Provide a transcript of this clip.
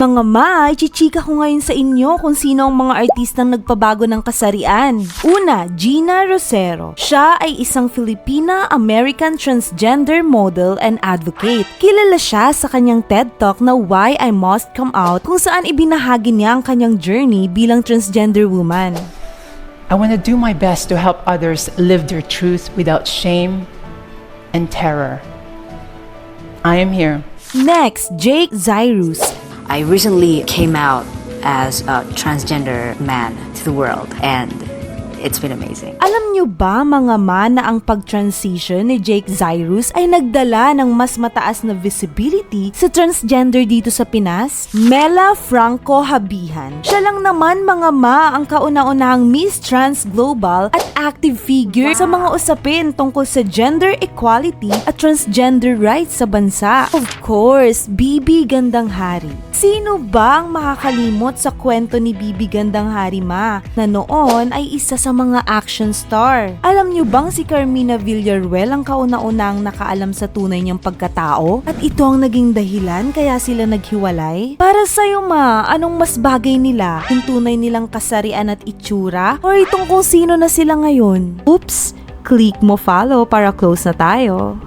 Mga ma, ichichika ko ngayon sa inyo kung sino ang mga artistang nagpabago ng kasarian. Una, Gina Rosero. Siya ay isang Filipina-American transgender model and advocate. Kilala siya sa kanyang TED Talk na Why I Must Come Out, kung saan ibinahagi niya ang kanyang journey bilang transgender woman. I want to do my best to help others live their truth without shame and terror. I am here. Next, Jake Zyrus. I recently came out as a transgender man to the world, and it's been amazing. Alam nyo ba mga ma na ang pag-transition ni Jake Zyrus ay nagdala ng mas mataas na visibility sa transgender dito sa Pinas? Mela Franco Habihan. Siya lang naman mga ma ang kauna-unahang Miss Trans Global at active figure sa mga usapin tungkol sa gender equality at transgender rights sa bansa. Of course, Bibi Gandang Hari. Sino ba ang makakalimot sa kwento ni Bibi Gandang Hari ma na noon ay isa sa mga action star? Alam nyo bang si Carmina Villaruel ang kauna-unang nakaalam sa tunay niyang pagkatao? At ito ang naging dahilan kaya sila naghiwalay? Para sa'yo ma, anong mas bagay nila? Yung tunay nilang kasarian at itsura? Or itong kung sino na sila ngayon? Oops! Click mo follow para close na tayo.